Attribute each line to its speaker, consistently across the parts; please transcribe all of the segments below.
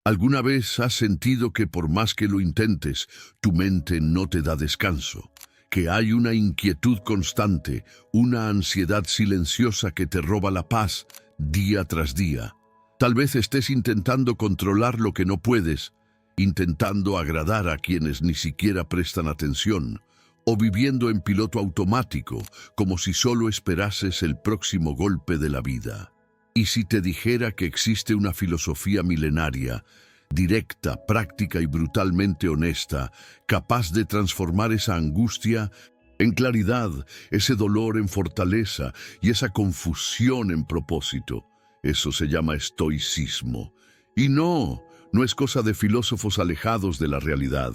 Speaker 1: ¿Alguna vez has sentido que por más que lo intentes, tu mente no te da descanso? Que hay una inquietud constante, una ansiedad silenciosa que te roba la paz día tras día. Tal vez estés intentando controlar lo que no puedes, intentando agradar a quienes ni siquiera prestan atención, o viviendo en piloto automático, como si solo esperases el próximo golpe de la vida. ¿Y si te dijera que existe una filosofía milenaria, directa, práctica y brutalmente honesta, capaz de transformar esa angustia en claridad, ese dolor en fortaleza y esa confusión en propósito? Eso se llama estoicismo. Y no es cosa de filósofos alejados de la realidad.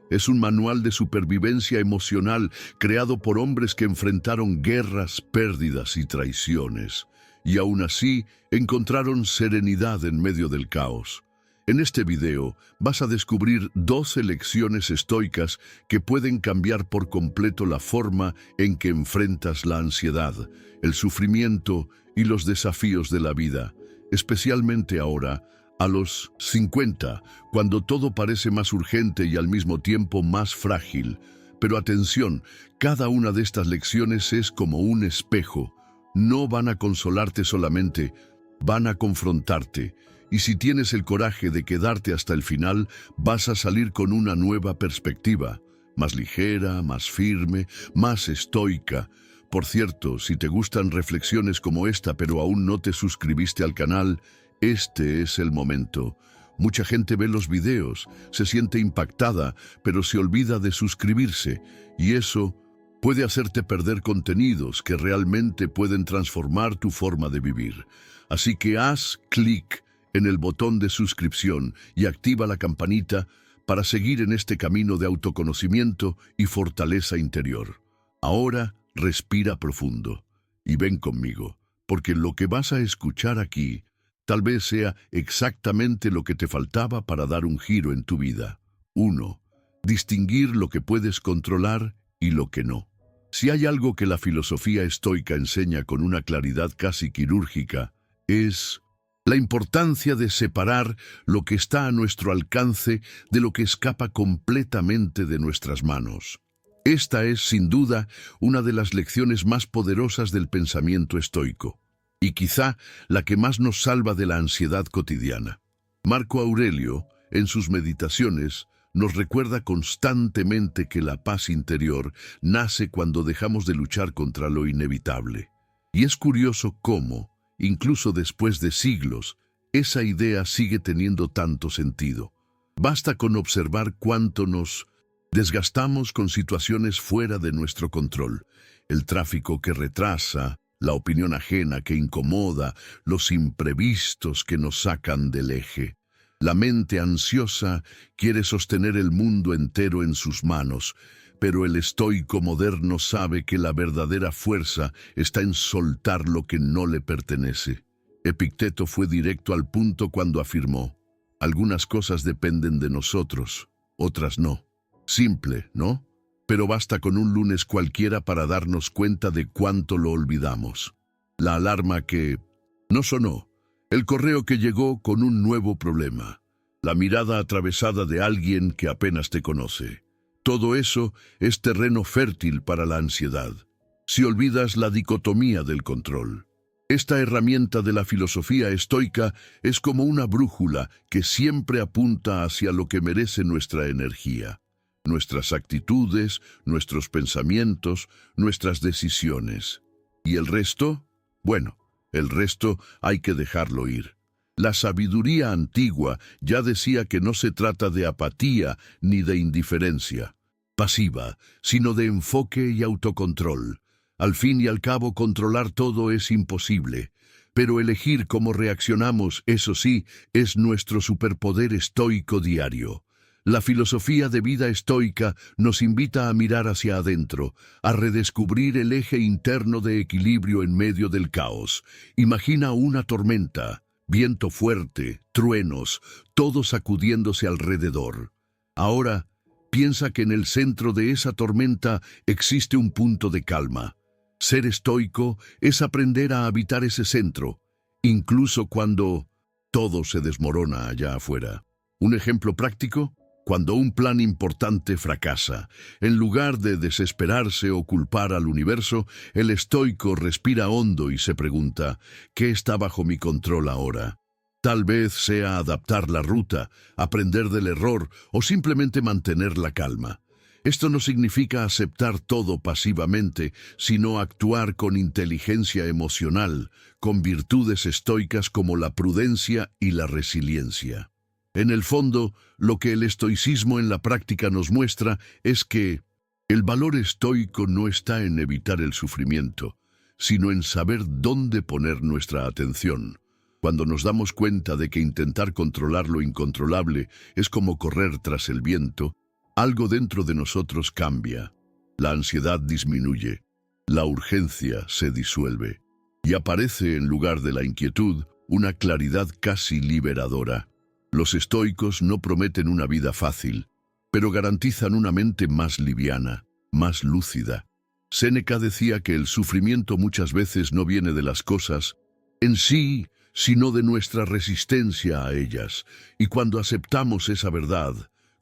Speaker 1: Es un manual de supervivencia emocional creado por hombres que enfrentaron guerras, pérdidas y traiciones, y aún así encontraron serenidad en medio del caos. En este video vas a descubrir 12 lecciones estoicas que pueden cambiar por completo la forma en que enfrentas la ansiedad, el sufrimiento y los desafíos de la vida, especialmente ahora, a los 50, cuando todo parece más urgente y al mismo tiempo más frágil. Pero atención, cada una de estas lecciones es como un espejo. No van a consolarte solamente, van a confrontarte. Y si tienes el coraje de quedarte hasta el final, vas a salir con una nueva perspectiva, más ligera, más firme, más estoica. Por cierto, si te gustan reflexiones como esta, pero aún no te suscribiste al canal, este es el momento. Mucha gente ve los videos, se siente impactada, pero se olvida de suscribirse, y eso puede hacerte perder contenidos que realmente pueden transformar tu forma de vivir. Así que haz clic en el botón de suscripción y activa la campanita para seguir en este camino de autoconocimiento y fortaleza interior. Ahora respira profundo y ven conmigo, porque lo que vas a escuchar aquí tal vez sea exactamente lo que te faltaba para dar un giro en tu vida. 1. Distinguir lo que puedes controlar y lo que no. Si hay algo que la filosofía estoica enseña con una claridad casi quirúrgica, es la importancia de separar lo que está a nuestro alcance de lo que escapa completamente de nuestras manos. Esta es, sin duda, una de las lecciones más poderosas del pensamiento estoico, y quizá la que más nos salva de la ansiedad cotidiana. Marco Aurelio, en sus meditaciones, nos recuerda constantemente que la paz interior nace cuando dejamos de luchar contra lo inevitable. Y es curioso cómo, incluso después de siglos, esa idea sigue teniendo tanto sentido. Basta con observar cuánto nos desgastamos con situaciones fuera de nuestro control. El tráfico que retrasa, la opinión ajena que incomoda, los imprevistos que nos sacan del eje. La mente ansiosa quiere sostener el mundo entero en sus manos, pero el estoico moderno sabe que la verdadera fuerza está en soltar lo que no le pertenece. Epicteto fue directo al punto cuando afirmó: algunas cosas dependen de nosotros, otras no. Simple, ¿no? Pero basta con un lunes cualquiera para darnos cuenta de cuánto lo olvidamos. La alarma que no sonó, el correo que llegó con un nuevo problema, la mirada atravesada de alguien que apenas te conoce. Todo eso es terreno fértil para la ansiedad, si olvidas la dicotomía del control. Esta herramienta de la filosofía estoica es como una brújula que siempre apunta hacia lo que merece nuestra energía, nuestras actitudes, nuestros pensamientos, nuestras decisiones. ¿Y el resto? Bueno, el resto hay que dejarlo ir. La sabiduría antigua ya decía que no se trata de apatía ni de indiferencia pasiva, sino de enfoque y autocontrol. Al fin y al cabo, controlar todo es imposible, pero elegir cómo reaccionamos, eso sí, es nuestro superpoder estoico diario. La filosofía de vida estoica nos invita a mirar hacia adentro, a redescubrir el eje interno de equilibrio en medio del caos. Imagina una tormenta, viento fuerte, truenos, todo sacudiéndose alrededor. Ahora, piensa que en el centro de esa tormenta existe un punto de calma. Ser estoico es aprender a habitar ese centro, incluso cuando todo se desmorona allá afuera. Un ejemplo práctico: cuando un plan importante fracasa, en lugar de desesperarse o culpar al universo, el estoico respira hondo y se pregunta: ¿qué está bajo mi control ahora? Tal vez sea adaptar la ruta, aprender del error o simplemente mantener la calma. Esto no significa aceptar todo pasivamente, sino actuar con inteligencia emocional, con virtudes estoicas como la prudencia y la resiliencia. En el fondo, lo que el estoicismo en la práctica nos muestra es que el valor estoico no está en evitar el sufrimiento, sino en saber dónde poner nuestra atención. Cuando nos damos cuenta de que intentar controlar lo incontrolable es como correr tras el viento, algo dentro de nosotros cambia. La ansiedad disminuye, la urgencia se disuelve, y aparece en lugar de la inquietud una claridad casi liberadora. Los estoicos no prometen una vida fácil, pero garantizan una mente más liviana, más lúcida. Séneca decía que el sufrimiento muchas veces no viene de las cosas en sí, sino de nuestra resistencia a ellas, y cuando aceptamos esa verdad,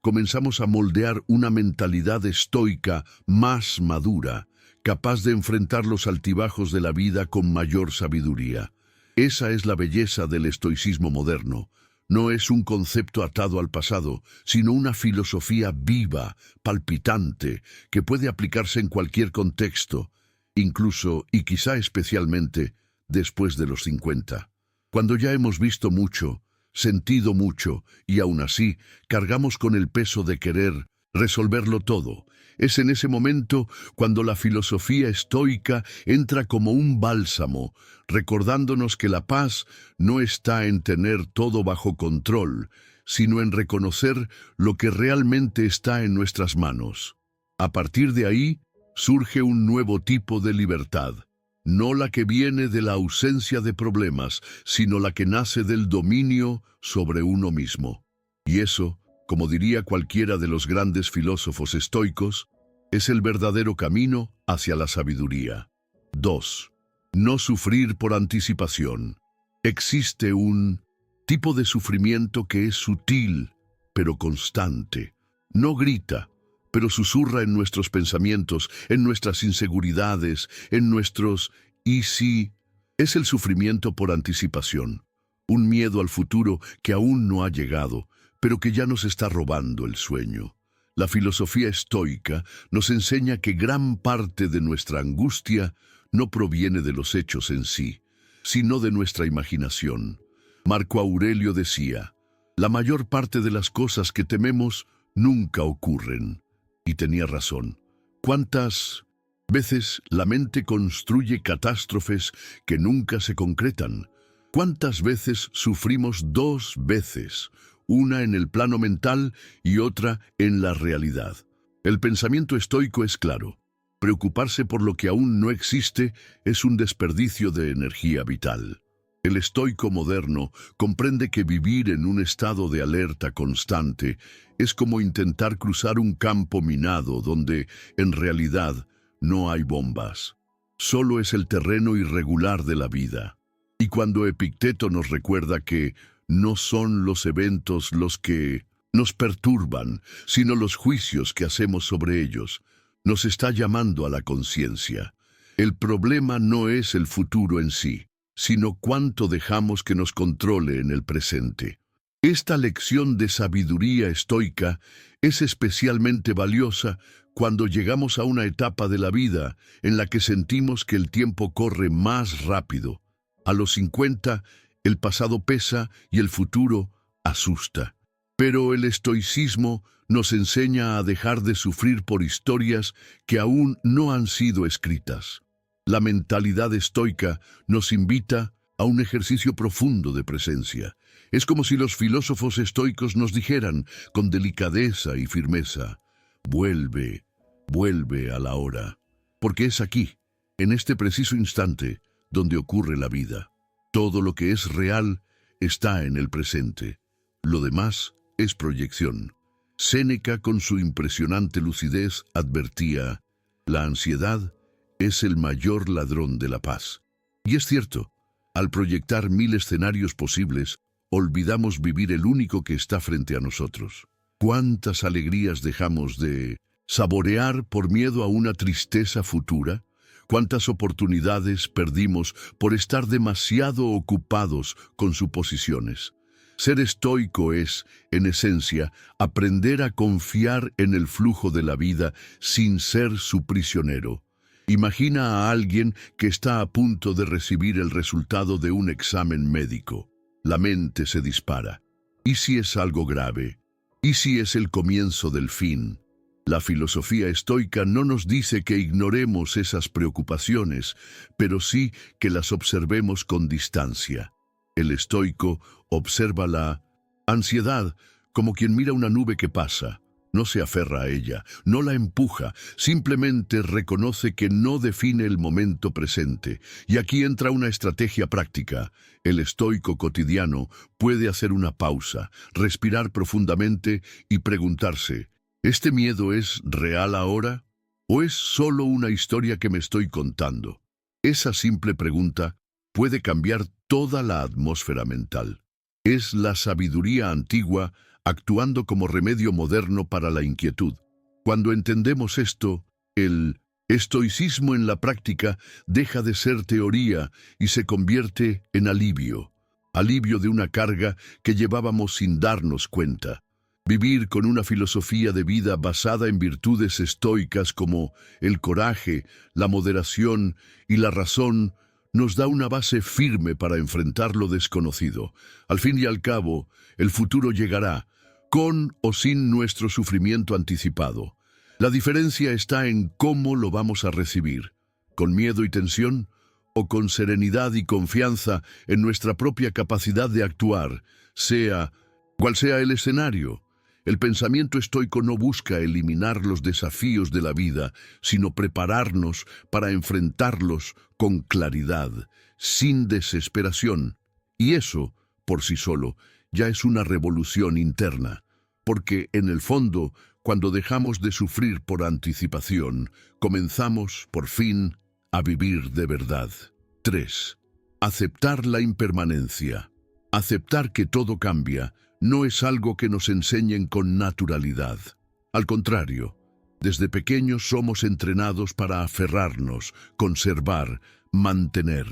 Speaker 1: comenzamos a moldear una mentalidad estoica más madura, capaz de enfrentar los altibajos de la vida con mayor sabiduría. Esa es la belleza del estoicismo moderno. No es un concepto atado al pasado, sino una filosofía viva, palpitante, que puede aplicarse en cualquier contexto, incluso y quizá especialmente después de los 50. Cuando ya hemos visto mucho, sentido mucho, y aún así cargamos con el peso de querer resolverlo todo. Es en ese momento cuando la filosofía estoica entra como un bálsamo, recordándonos que la paz no está en tener todo bajo control, sino en reconocer lo que realmente está en nuestras manos. A partir de ahí, surge un nuevo tipo de libertad. No la que viene de la ausencia de problemas, sino la que nace del dominio sobre uno mismo. Y eso, como diría cualquiera de los grandes filósofos estoicos, es el verdadero camino hacia la sabiduría. 2. No sufrir por anticipación. Existe un tipo de sufrimiento que es sutil, pero constante. No grita, pero susurra en nuestros pensamientos, en nuestras inseguridades, en nuestros «y si». Es el sufrimiento por anticipación, un miedo al futuro que aún no ha llegado, pero que ya nos está robando el sueño. La filosofía estoica nos enseña que gran parte de nuestra angustia no proviene de los hechos en sí, sino de nuestra imaginación. Marco Aurelio decía: «La mayor parte de las cosas que tememos nunca ocurren». Y tenía razón. ¿Cuántas veces la mente construye catástrofes que nunca se concretan? ¿Cuántas veces sufrimos dos veces, una en el plano mental y otra en la realidad? El pensamiento estoico es claro. Preocuparse por lo que aún no existe es un desperdicio de energía vital. El estoico moderno comprende que vivir en un estado de alerta constante es como intentar cruzar un campo minado donde, en realidad, no hay bombas. Solo es el terreno irregular de la vida. Y cuando Epicteto nos recuerda que no son los eventos los que nos perturban, sino los juicios que hacemos sobre ellos, nos está llamando a la conciencia. El problema no es el futuro en sí, sino cuánto dejamos que nos controle en el presente. Esta lección de sabiduría estoica es especialmente valiosa cuando llegamos a una etapa de la vida en la que sentimos que el tiempo corre más rápido. A los 50, el pasado pesa y el futuro asusta. Pero el estoicismo nos enseña a dejar de sufrir por historias que aún no han sido escritas. La mentalidad estoica nos invita a un ejercicio profundo de presencia. Es como si los filósofos estoicos nos dijeran, con delicadeza y firmeza: vuelve, vuelve a la hora, porque es aquí, en este preciso instante, donde ocurre la vida. Todo lo que es real está en el presente. Lo demás es proyección. Séneca, con su impresionante lucidez, advertía: la ansiedad es el mayor ladrón de la paz. Y es cierto, al proyectar 1000 escenarios posibles, olvidamos vivir el único que está frente a nosotros. ¿Cuántas alegrías dejamos de saborear por miedo a una tristeza futura? ¿Cuántas oportunidades perdimos por estar demasiado ocupados con suposiciones? Ser estoico es, en esencia, aprender a confiar en el flujo de la vida sin ser su prisionero. Imagina a alguien que está a punto de recibir el resultado de un examen médico. La mente se dispara. ¿Y si es algo grave? ¿Y si es el comienzo del fin? La filosofía estoica no nos dice que ignoremos esas preocupaciones, pero sí que las observemos con distancia. El estoico observa la ansiedad como quien mira una nube que pasa. No se aferra a ella, no la empuja, simplemente reconoce que no define el momento presente. Y aquí entra una estrategia práctica. El estoico cotidiano puede hacer una pausa, respirar profundamente y preguntarse: ¿este miedo es real ahora? ¿O es solo una historia que me estoy contando? Esa simple pregunta puede cambiar toda la atmósfera mental. Es la sabiduría antigua actuando como remedio moderno para la inquietud. Cuando entendemos esto, el estoicismo en la práctica deja de ser teoría y se convierte en alivio. Alivio de una carga que llevábamos sin darnos cuenta. Vivir con una filosofía de vida basada en virtudes estoicas como el coraje, la moderación y la razón nos da una base firme para enfrentar lo desconocido. Al fin y al cabo, el futuro llegará, con o sin nuestro sufrimiento anticipado. La diferencia está en cómo lo vamos a recibir, con miedo y tensión, o con serenidad y confianza en nuestra propia capacidad de actuar, sea cual sea el escenario. El pensamiento estoico no busca eliminar los desafíos de la vida, sino prepararnos para enfrentarlos con claridad, sin desesperación. Y eso, por sí solo, ya es una revolución interna, porque en el fondo, cuando dejamos de sufrir por anticipación, comenzamos, por fin, a vivir de verdad. 3. Aceptar la impermanencia. Aceptar que todo cambia no es algo que nos enseñen con naturalidad. Al contrario, desde pequeños somos entrenados para aferrarnos, conservar, mantener.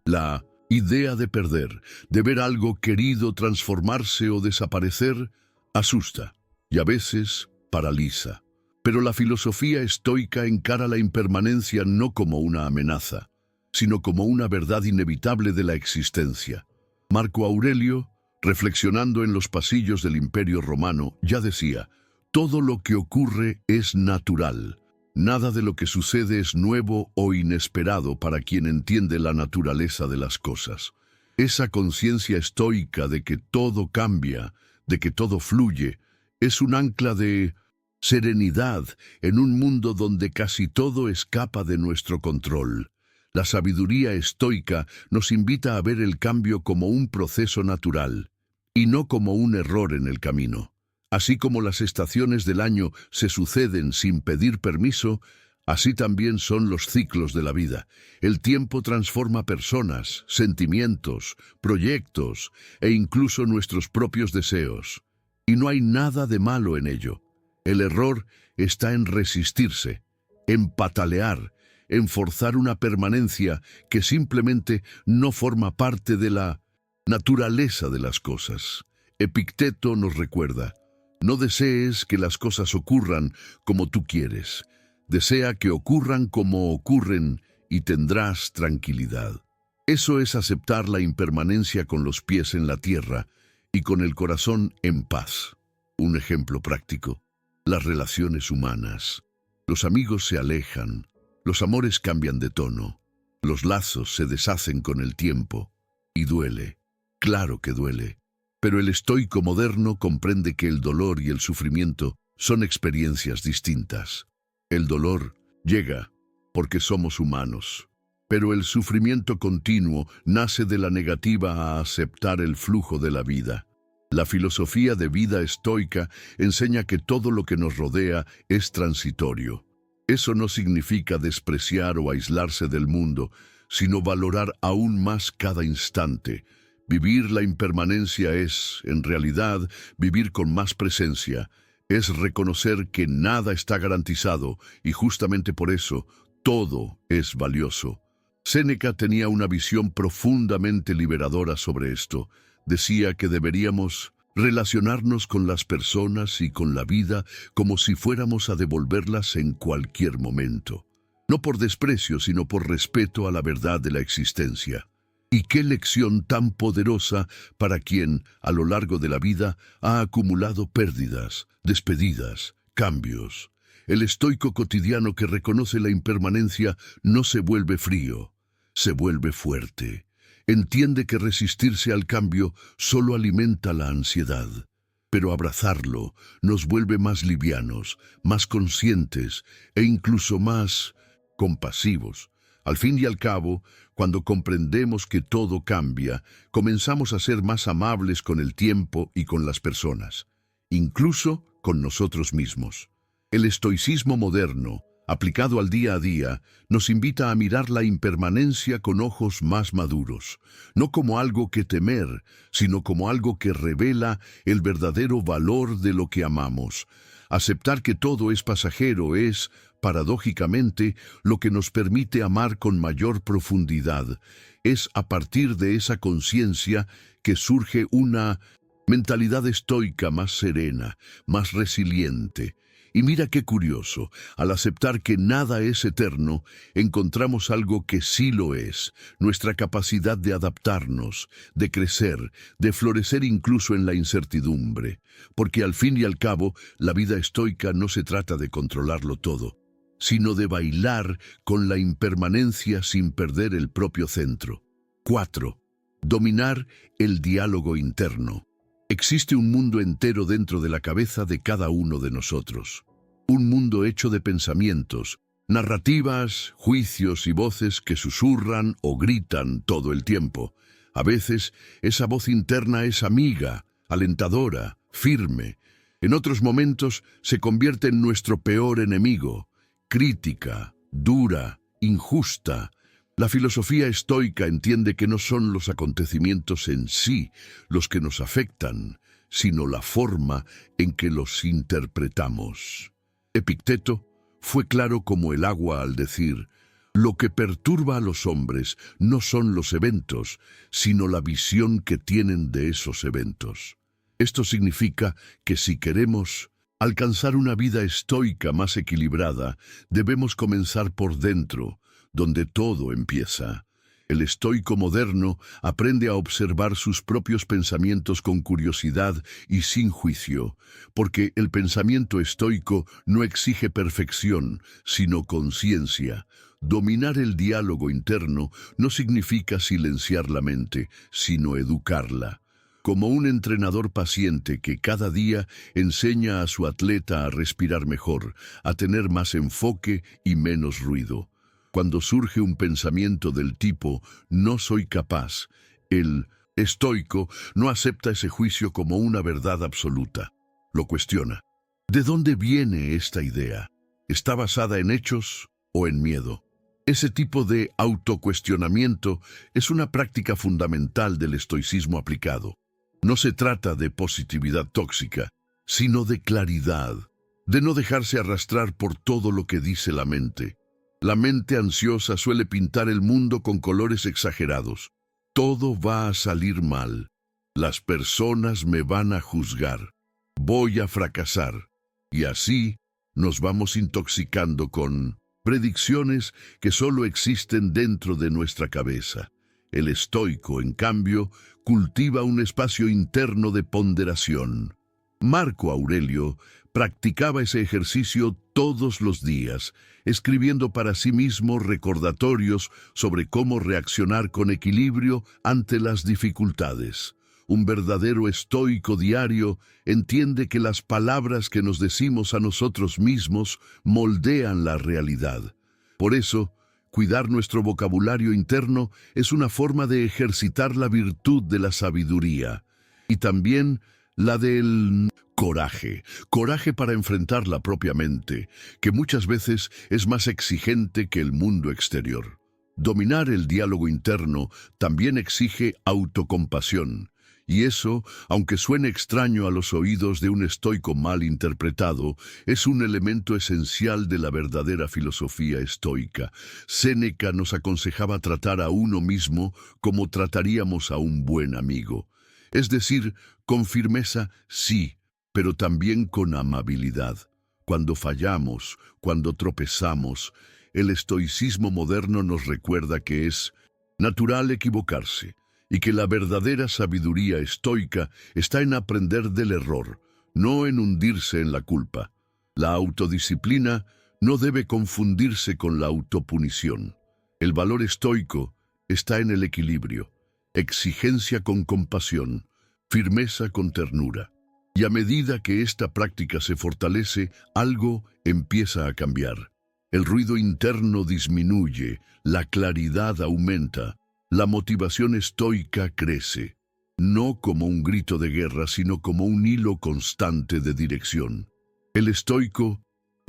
Speaker 1: La idea de perder, de ver algo querido transformarse o desaparecer, asusta y a veces paraliza. Pero la filosofía estoica encara la impermanencia no como una amenaza, sino como una verdad inevitable de la existencia. Marco Aurelio, reflexionando en los pasillos del Imperio Romano, ya decía: todo lo que ocurre es natural. Nada de lo que sucede es nuevo o inesperado para quien entiende la naturaleza de las cosas. Esa conciencia estoica de que todo cambia, de que todo fluye, es un ancla de serenidad en un mundo donde casi todo escapa de nuestro control. La sabiduría estoica nos invita a ver el cambio como un proceso natural y no como un error en el camino. Así como las estaciones del año se suceden sin pedir permiso, así también son los ciclos de la vida. El tiempo transforma personas, sentimientos, proyectos e incluso nuestros propios deseos. Y no hay nada de malo en ello. El error está en resistirse, en patalear, en forzar una permanencia que simplemente no forma parte de la naturaleza de las cosas. Epicteto nos recuerda: no desees que las cosas ocurran como tú quieres. Desea que ocurran como ocurren y tendrás tranquilidad. Eso es aceptar la impermanencia con los pies en la tierra y con el corazón en paz. Un ejemplo práctico: las relaciones humanas. Los amigos se alejan, los amores cambian de tono, los lazos se deshacen con el tiempo. Y duele, claro que duele. Pero el estoico moderno comprende que el dolor y el sufrimiento son experiencias distintas. El dolor llega porque somos humanos, pero el sufrimiento continuo nace de la negativa a aceptar el flujo de la vida. La filosofía de vida estoica enseña que todo lo que nos rodea es transitorio. Eso no significa despreciar o aislarse del mundo, sino valorar aún más cada instante, Vivir la impermanencia es, en realidad, vivir con más presencia. Es reconocer que nada está garantizado y justamente por eso todo es valioso. Séneca tenía una visión profundamente liberadora sobre esto. Decía que deberíamos relacionarnos con las personas y con la vida como si fuéramos a devolverlas en cualquier momento. No por desprecio, sino por respeto a la verdad de la existencia. Y qué lección tan poderosa para quien, a lo largo de la vida, ha acumulado pérdidas, despedidas, cambios. El estoico cotidiano que reconoce la impermanencia no se vuelve frío, se vuelve fuerte. Entiende que resistirse al cambio solo alimenta la ansiedad. Pero abrazarlo nos vuelve más livianos, más conscientes e incluso más compasivos. Al fin y al cabo, cuando comprendemos que todo cambia, comenzamos a ser más amables con el tiempo y con las personas, incluso con nosotros mismos. El estoicismo moderno, aplicado al día a día, nos invita a mirar la impermanencia con ojos más maduros, no como algo que temer, sino como algo que revela el verdadero valor de lo que amamos. Aceptar que todo es pasajero es, paradójicamente, lo que nos permite amar con mayor profundidad. Es a partir de esa conciencia que surge una mentalidad estoica más serena, más resiliente. Y mira qué curioso, al aceptar que nada es eterno, encontramos algo que sí lo es, nuestra capacidad de adaptarnos, de crecer, de florecer incluso en la incertidumbre. Porque al fin y al cabo, la vida estoica no se trata de controlarlo todo, sino de bailar con la impermanencia sin perder el propio centro. 4. Dominar el diálogo interno. Existe un mundo entero dentro de la cabeza de cada uno de nosotros. Un mundo hecho de pensamientos, narrativas, juicios y voces que susurran o gritan todo el tiempo. A veces, esa voz interna es amiga, alentadora, firme. En otros momentos, se convierte en nuestro peor enemigo, crítica, dura, injusta. La filosofía estoica entiende que no son los acontecimientos en sí los que nos afectan, sino la forma en que los interpretamos. Epicteto fue claro como el agua al decir: lo que perturba a los hombres no son los eventos, sino la visión que tienen de esos eventos. Esto significa que si queremos alcanzar una vida estoica más equilibrada, debemos comenzar por dentro, donde todo empieza. El estoico moderno aprende a observar sus propios pensamientos con curiosidad y sin juicio, porque el pensamiento estoico no exige perfección, sino conciencia. Dominar el diálogo interno no significa silenciar la mente, sino educarla. Como un entrenador paciente que cada día enseña a su atleta a respirar mejor, a tener más enfoque y menos ruido. Cuando surge un pensamiento del tipo «no soy capaz», el estoico no acepta ese juicio como una verdad absoluta. Lo cuestiona. ¿De dónde viene esta idea? ¿Está basada en hechos o en miedo? Ese tipo de autocuestionamiento es una práctica fundamental del estoicismo aplicado. No se trata de positividad tóxica, sino de claridad, de no dejarse arrastrar por todo lo que dice la mente. La mente ansiosa suele pintar el mundo con colores exagerados. Todo va a salir mal. Las personas me van a juzgar. Voy a fracasar. Y así nos vamos intoxicando con predicciones que solo existen dentro de nuestra cabeza. El estoico, en cambio, cultiva un espacio interno de ponderación. Marco Aurelio practicaba ese ejercicio todos los días, escribiendo para sí mismo recordatorios sobre cómo reaccionar con equilibrio ante las dificultades. Un verdadero estoico diario entiende que las palabras que nos decimos a nosotros mismos moldean la realidad. Por eso, cuidar nuestro vocabulario interno es una forma de ejercitar la virtud de la sabiduría y también la del coraje. Coraje para enfrentar la propia mente, que muchas veces es más exigente que el mundo exterior. Dominar el diálogo interno también exige autocompasión, y eso, aunque suene extraño a los oídos de un estoico mal interpretado, es un elemento esencial de la verdadera filosofía estoica. Séneca nos aconsejaba tratar a uno mismo como trataríamos a un buen amigo. Es decir, con firmeza, sí, pero también con amabilidad. Cuando fallamos, cuando tropezamos, el estoicismo moderno nos recuerda que es natural equivocarse y que la verdadera sabiduría estoica está en aprender del error, no en hundirse en la culpa. La autodisciplina no debe confundirse con la autopunición. El valor estoico está en el equilibrio, exigencia con compasión, firmeza con ternura. Y a medida que esta práctica se fortalece, algo empieza a cambiar. El ruido interno disminuye, la claridad aumenta, la motivación estoica crece, no como un grito de guerra, sino como un hilo constante de dirección. El estoico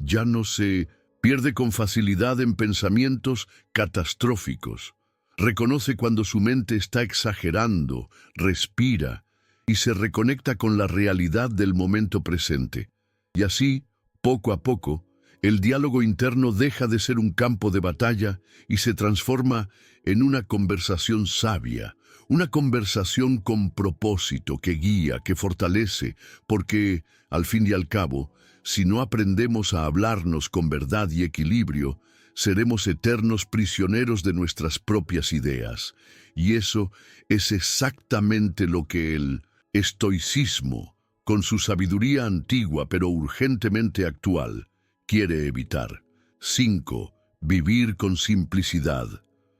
Speaker 1: ya no se pierde con facilidad en pensamientos catastróficos. Reconoce cuando su mente está exagerando, respira y se reconecta con la realidad del momento presente. Y así, poco a poco, el diálogo interno deja de ser un campo de batalla y se transforma en una conversación sabia, una conversación con propósito que guía, que fortalece, porque, al fin y al cabo, si no aprendemos a hablarnos con verdad y equilibrio, seremos eternos prisioneros de nuestras propias ideas. Y eso es exactamente lo que el estoicismo, con su sabiduría antigua pero urgentemente actual, quiere evitar. 5. Vivir con simplicidad.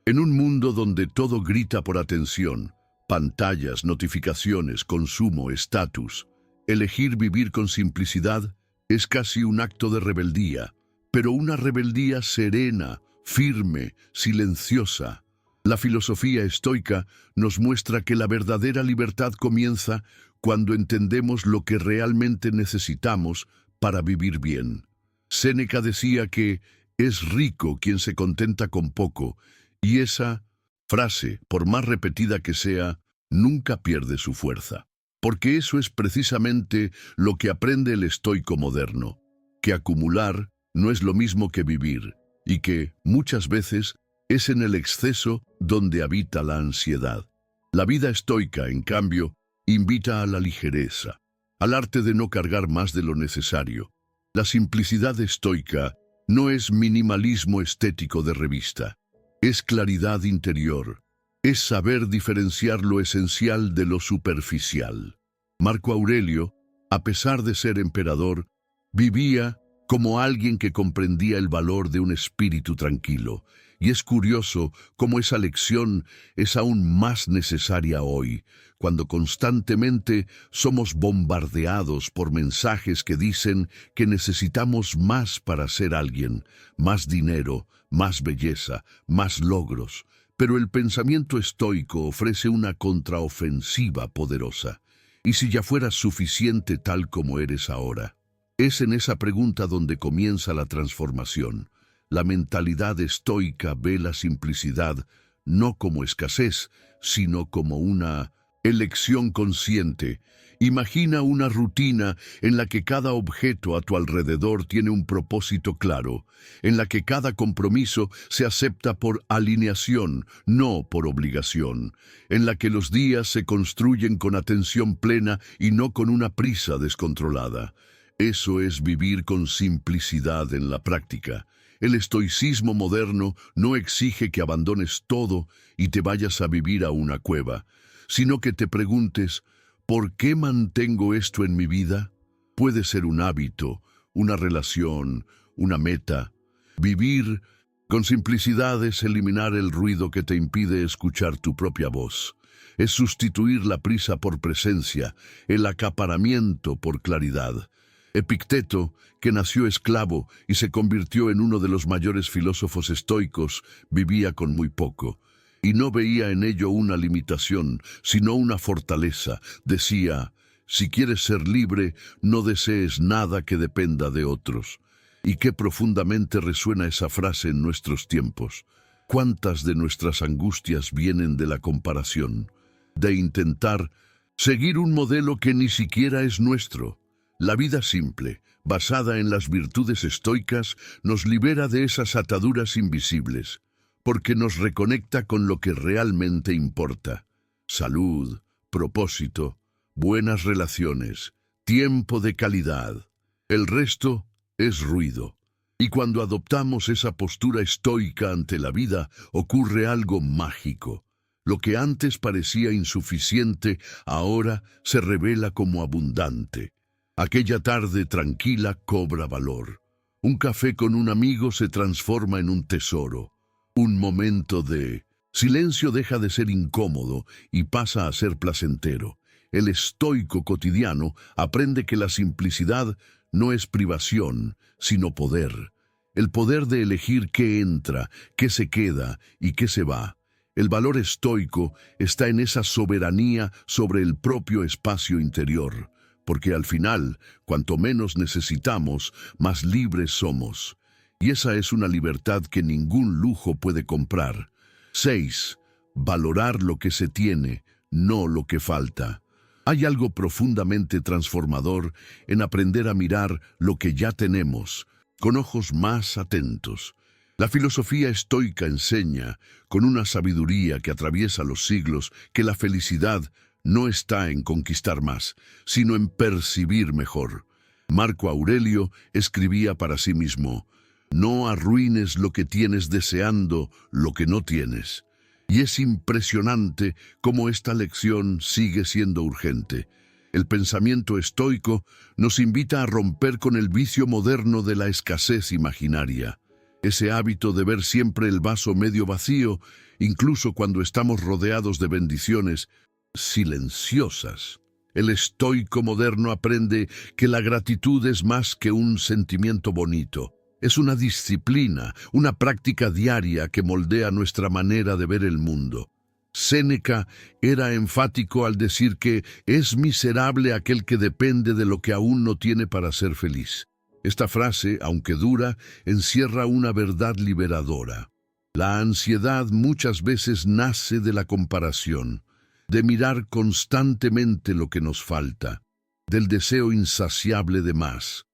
Speaker 1: En un mundo donde todo grita por atención, pantallas, notificaciones, consumo, estatus, elegir vivir con simplicidad es casi un acto de rebeldía, pero una rebeldía serena, firme, silenciosa. La filosofía estoica nos muestra que la verdadera libertad comienza cuando entendemos lo que realmente necesitamos para vivir bien. Séneca decía que es rico quien se contenta con poco, y esa frase, por más repetida que sea, nunca pierde su fuerza. Porque eso es precisamente lo que aprende el estoico moderno, que acumular no es lo mismo que vivir, y que, muchas veces, es en el exceso donde habita la ansiedad. La vida estoica, en cambio, invita a la ligereza, al arte de no cargar más de lo necesario. La simplicidad estoica no es minimalismo estético de revista, es claridad interior, es saber diferenciar lo esencial de lo superficial. Marco Aurelio, a pesar de ser emperador, vivía como alguien que comprendía el valor de un espíritu tranquilo, y es curioso cómo esa lección es aún más necesaria hoy, cuando constantemente somos bombardeados por mensajes que dicen que necesitamos más para ser alguien, más dinero, más belleza, más logros. Pero el pensamiento estoico ofrece una contraofensiva poderosa. ¿Y si ya fueras suficiente tal como eres ahora? Es en esa pregunta donde comienza la transformación. La mentalidad estoica ve la simplicidad no como escasez, sino como una elección consciente. Imagina una rutina en la que cada objeto a tu alrededor tiene un propósito claro, en la que cada compromiso se acepta por alineación, no por obligación, en la que los días se construyen con atención plena y no con una prisa descontrolada. Eso es vivir con simplicidad en la práctica. El estoicismo moderno no exige que abandones todo y te vayas a vivir a una cueva, sino que te preguntes, ¿por qué mantengo esto en mi vida? Puede ser un hábito, una relación, una meta. Vivir con simplicidad es eliminar el ruido que te impide escuchar tu propia voz. Es sustituir la prisa por presencia, el acaparamiento por claridad. Epicteto, que nació esclavo y se convirtió en uno de los mayores filósofos estoicos, vivía con muy poco, y no veía en ello una limitación, sino una fortaleza. Decía, si quieres ser libre, no desees nada que dependa de otros. Y qué profundamente resuena esa frase en nuestros tiempos. ¿Cuántas de nuestras angustias vienen de la comparación, de intentar seguir un modelo que ni siquiera es nuestro? La vida simple, basada en las virtudes estoicas, nos libera de esas ataduras invisibles, porque nos reconecta con lo que realmente importa: salud, propósito, buenas relaciones, tiempo de calidad. El resto es ruido. Y cuando adoptamos esa postura estoica ante la vida, ocurre algo mágico. Lo que antes parecía insuficiente, ahora se revela como abundante. Aquella tarde tranquila cobra valor. Un café con un amigo se transforma en un tesoro. Un momento de silencio deja de ser incómodo y pasa a ser placentero. El estoico cotidiano aprende que la simplicidad no es privación, sino poder. El poder de elegir qué entra, qué se queda y qué se va. El valor estoico está en esa soberanía sobre el propio espacio interior, porque al final, cuanto menos necesitamos, más libres somos. Y esa es una libertad que ningún lujo puede comprar. 6. Valorar lo que se tiene, no lo que falta. Hay algo profundamente transformador en aprender a mirar lo que ya tenemos, con ojos más atentos. La filosofía estoica enseña, con una sabiduría que atraviesa los siglos, que la felicidad no está en conquistar más, sino en percibir mejor. Marco Aurelio escribía para sí mismo: no arruines lo que tienes deseando lo que no tienes. Y es impresionante cómo esta lección sigue siendo urgente. El pensamiento estoico nos invita a romper con el vicio moderno de la escasez imaginaria. Ese hábito de ver siempre el vaso medio vacío, incluso cuando estamos rodeados de bendiciones silenciosas. El estoico moderno aprende que la gratitud es más que un sentimiento bonito. Es una disciplina, una práctica diaria que moldea nuestra manera de ver el mundo. Séneca era enfático al decir que es miserable aquel que depende de lo que aún no tiene para ser feliz. Esta frase, aunque dura, encierra una verdad liberadora. La ansiedad muchas veces nace de la comparación, de mirar constantemente lo que nos falta, del deseo insaciable de más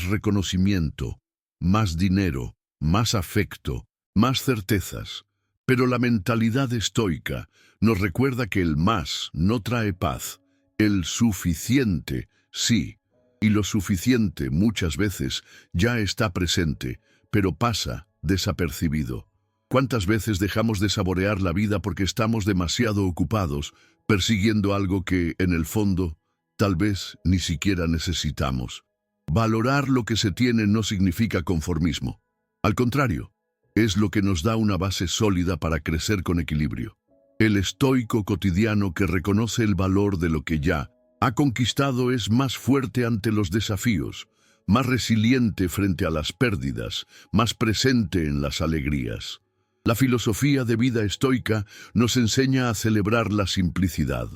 Speaker 1: reconocimiento, más dinero, más afecto, más certezas. Pero la mentalidad estoica nos recuerda que el más no trae paz. El suficiente, sí, y lo suficiente muchas veces ya está presente, pero pasa desapercibido. ¿Cuántas veces dejamos de saborear la vida porque estamos demasiado ocupados persiguiendo algo que, en el fondo, tal vez ni siquiera necesitamos? Valorar lo que se tiene no significa conformismo. Al contrario, es lo que nos da una base sólida para crecer con equilibrio. El estoico cotidiano que reconoce el valor de lo que ya ha conquistado es más fuerte ante los desafíos, más resiliente frente a las pérdidas, más presente en las alegrías. La filosofía de vida estoica nos enseña a celebrar la simplicidad,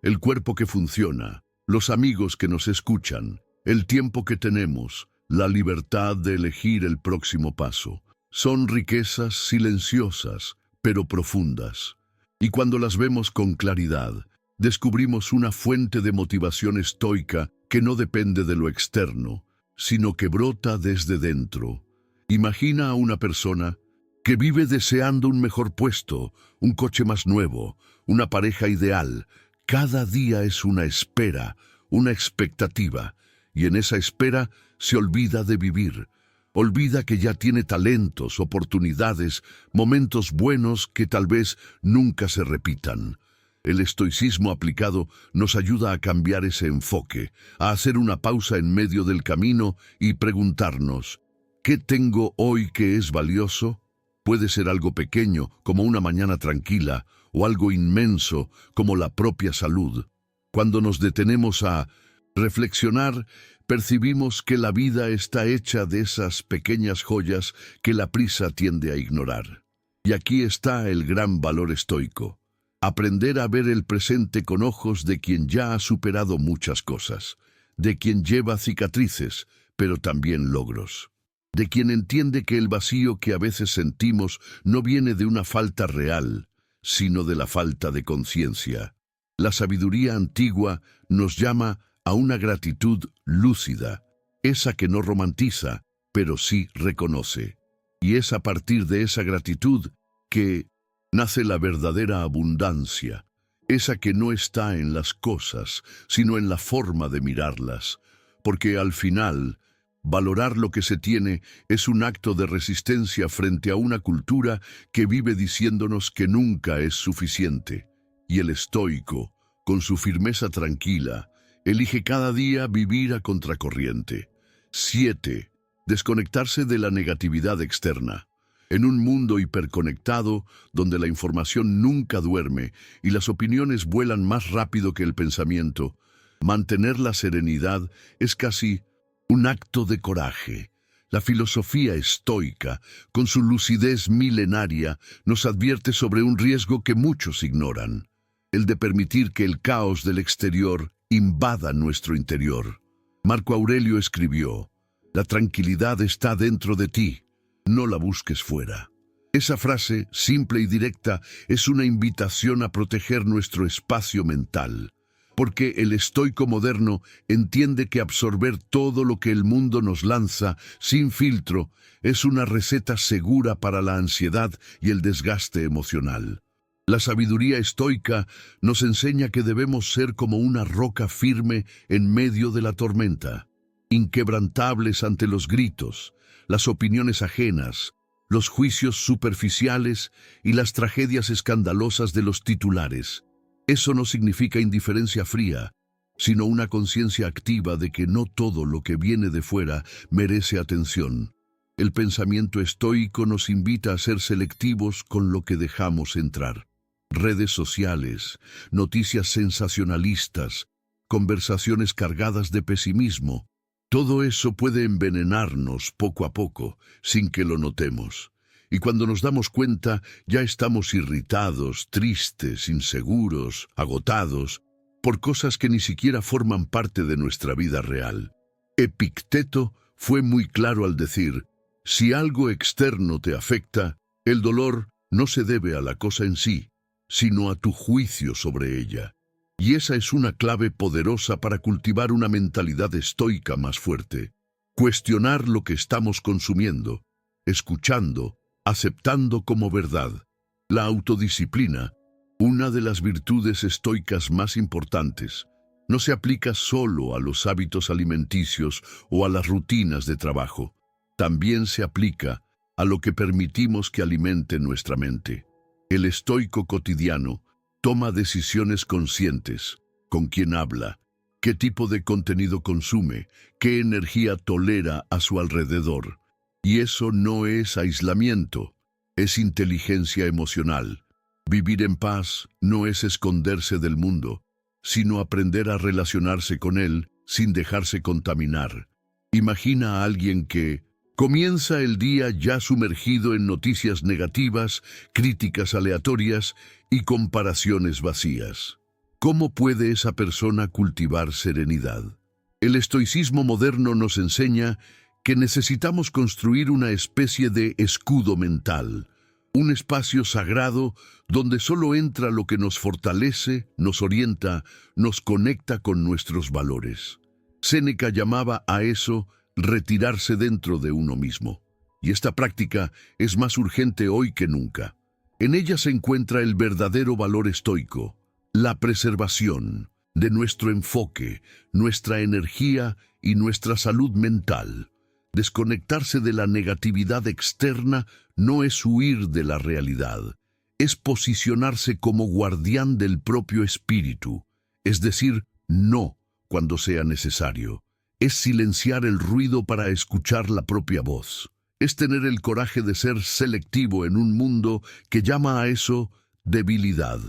Speaker 1: el cuerpo que funciona, los amigos que nos escuchan, el tiempo que tenemos, la libertad de elegir el próximo paso. Son riquezas silenciosas, pero profundas. Y cuando las vemos con claridad, descubrimos una fuente de motivación estoica que no depende de lo externo, sino que brota desde dentro. Imagina a una persona que vive deseando un mejor puesto, un coche más nuevo, una pareja ideal. Cada día es una espera, una expectativa, y en esa espera se olvida de vivir. Olvida que ya tiene talentos, oportunidades, momentos buenos que tal vez nunca se repitan. El estoicismo aplicado nos ayuda a cambiar ese enfoque, a hacer una pausa en medio del camino y preguntarnos: ¿qué tengo hoy que es valioso? Puede ser algo pequeño, como una mañana tranquila, o algo inmenso, como la propia salud. Cuando nos detenemos a reflexionar, percibimos que la vida está hecha de esas pequeñas joyas que la prisa tiende a ignorar. Y aquí está el gran valor estoico: aprender a ver el presente con ojos de quien ya ha superado muchas cosas, de quien lleva cicatrices, pero también logros. de quien entiende que el vacío que a veces sentimos no viene de una falta real, sino de la falta de conciencia. La sabiduría antigua nos llama a una gratitud lúcida, esa que no romantiza, pero sí reconoce. Y es a partir de esa gratitud que nace la verdadera abundancia, esa que no está en las cosas, sino en la forma de mirarlas, porque al final, valorar lo que se tiene es un acto de resistencia frente a una cultura que vive diciéndonos que nunca es suficiente. Y el estoico, con su firmeza tranquila, elige cada día vivir a contracorriente. 7. Desconectarse de la negatividad externa. En un mundo hiperconectado, donde la información nunca duerme y las opiniones vuelan más rápido que el pensamiento, mantener la serenidad es casi un acto de coraje. La filosofía estoica, con su lucidez milenaria, nos advierte sobre un riesgo que muchos ignoran, el de permitir que el caos del exterior invada nuestro interior. Marco Aurelio escribió: «La tranquilidad está dentro de ti, no la busques fuera». Esa frase, simple y directa, es una invitación a proteger nuestro espacio mental, porque el estoico moderno entiende que absorber todo lo que el mundo nos lanza, sin filtro, es una receta segura para la ansiedad y el desgaste emocional. La sabiduría estoica nos enseña que debemos ser como una roca firme en medio de la tormenta, inquebrantables ante los gritos, las opiniones ajenas, los juicios superficiales y las tragedias escandalosas de los titulares. Eso no significa indiferencia fría, sino una conciencia activa de que no todo lo que viene de fuera merece atención. El pensamiento estoico nos invita a ser selectivos con lo que dejamos entrar. Redes sociales, noticias sensacionalistas, conversaciones cargadas de pesimismo. Todo eso puede envenenarnos poco a poco, sin que lo notemos. Y cuando nos damos cuenta, ya estamos irritados, tristes, inseguros, agotados, por cosas que ni siquiera forman parte de nuestra vida real. Epicteto fue muy claro al decir: si algo externo te afecta, el dolor no se debe a la cosa en sí, sino a tu juicio sobre ella. Y esa es una clave poderosa para cultivar una mentalidad estoica más fuerte. Cuestionar lo que estamos consumiendo, escuchando, aceptando como verdad. La autodisciplina, una de las virtudes estoicas más importantes, no se aplica solo a los hábitos alimenticios o a las rutinas de trabajo. También se aplica a lo que permitimos que alimente nuestra mente. El estoico cotidiano toma decisiones conscientes: con quién habla, qué tipo de contenido consume, qué energía tolera a su alrededor. Y eso no es aislamiento, es inteligencia emocional. Vivir en paz no es esconderse del mundo, sino aprender a relacionarse con él sin dejarse contaminar. Imagina a alguien que comienza el día ya sumergido en noticias negativas, críticas aleatorias y comparaciones vacías. ¿Cómo puede esa persona cultivar serenidad? El estoicismo moderno nos enseña que necesitamos construir una especie de escudo mental, un espacio sagrado donde solo entra lo que nos fortalece, nos orienta, nos conecta con nuestros valores. Séneca llamaba a eso retirarse dentro de uno mismo. Y esta práctica es más urgente hoy que nunca. En ella se encuentra el verdadero valor estoico, la preservación de nuestro enfoque, nuestra energía y nuestra salud mental. Desconectarse de la negatividad externa no es huir de la realidad, es posicionarse como guardián del propio espíritu, es decir, no cuando sea necesario. Es silenciar el ruido para escuchar la propia voz. Es tener el coraje de ser selectivo en un mundo que llama a eso debilidad.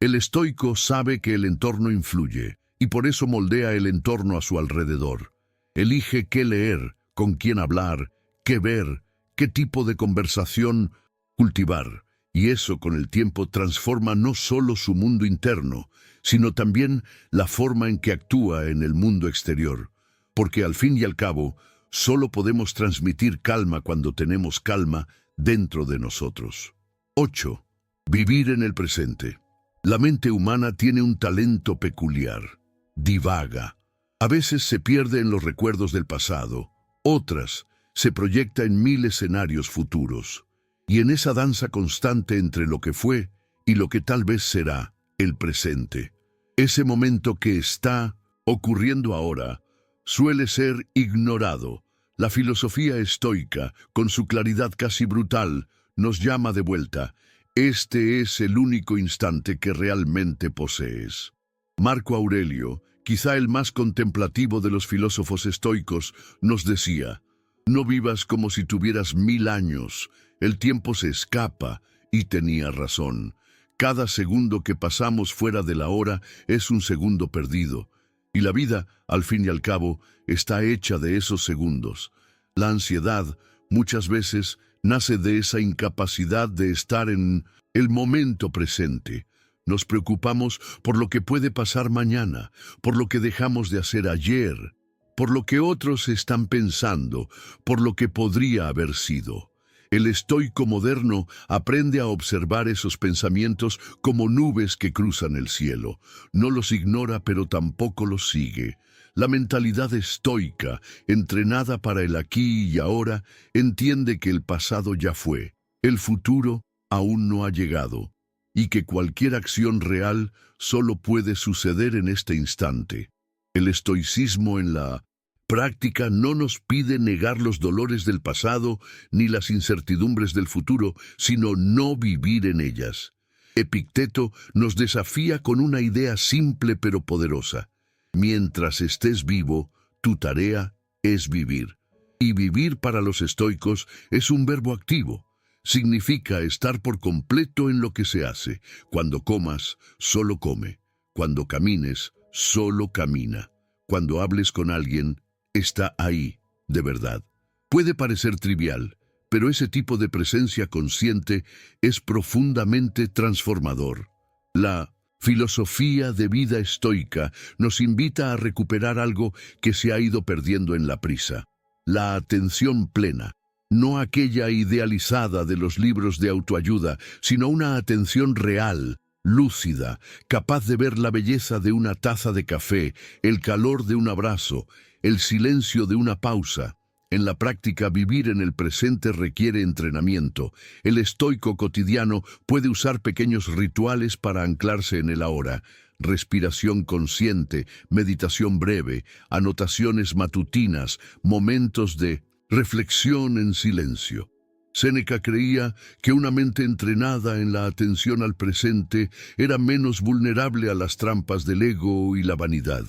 Speaker 1: El estoico sabe que el entorno influye y por eso moldea el entorno a su alrededor. Elige qué leer, con quién hablar, qué ver, qué tipo de conversación cultivar. Y eso con el tiempo transforma no solo su mundo interno, sino también la forma en que actúa en el mundo exterior. Porque al fin y al cabo, Solo podemos transmitir calma cuando tenemos calma dentro de nosotros. 8. Vivir en el presente. La mente humana tiene un talento peculiar. Divaga. A veces se pierde en los recuerdos del pasado, otras se proyecta en 1000 escenarios futuros. Y en esa danza constante entre lo que fue y lo que tal vez será el presente, ese momento que está ocurriendo ahora suele ser ignorado. La filosofía estoica, con su claridad casi brutal, nos llama de vuelta. Este es el único instante que realmente posees. Marco Aurelio, quizá el más contemplativo de los filósofos estoicos, nos decía: no vivas como si tuvieras 1000 años, el tiempo se escapa, y tenía razón. Cada segundo que pasamos fuera de la hora es un segundo perdido, y la vida, al fin y al cabo, está hecha de esos segundos. La ansiedad, muchas veces, nace de esa incapacidad de estar en el momento presente. Nos preocupamos por lo que puede pasar mañana, por lo que dejamos de hacer ayer, por lo que otros están pensando, por lo que podría haber sido. El estoico moderno aprende a observar esos pensamientos como nubes que cruzan el cielo. No los ignora, pero tampoco los sigue. La mentalidad estoica, entrenada para el aquí y ahora, entiende que el pasado ya fue, el futuro aún no ha llegado, y que cualquier acción real solo puede suceder en este instante. El estoicismo en la práctica no nos pide negar los dolores del pasado ni las incertidumbres del futuro, sino no vivir en ellas. Epicteto nos desafía con una idea simple pero poderosa. Mientras estés vivo, tu tarea es vivir. Y vivir para los estoicos es un verbo activo. Significa estar por completo en lo que se hace. Cuando comas, solo come. Cuando camines, solo camina. Cuando hables con alguien, está ahí, de verdad. Puede parecer trivial, pero ese tipo de presencia consciente es profundamente transformador. La filosofía de vida estoica nos invita a recuperar algo que se ha ido perdiendo en la prisa: la atención plena. No aquella idealizada de los libros de autoayuda, sino una atención real, lúcida, capaz de ver la belleza de una taza de café, el calor de un abrazo, el silencio de una pausa. En la práctica, vivir en el presente requiere entrenamiento. El estoico cotidiano puede usar pequeños rituales para anclarse en el ahora: respiración consciente, meditación breve, anotaciones matutinas, momentos de reflexión en silencio. Séneca creía que una mente entrenada en la atención al presente era menos vulnerable a las trampas del ego y la vanidad.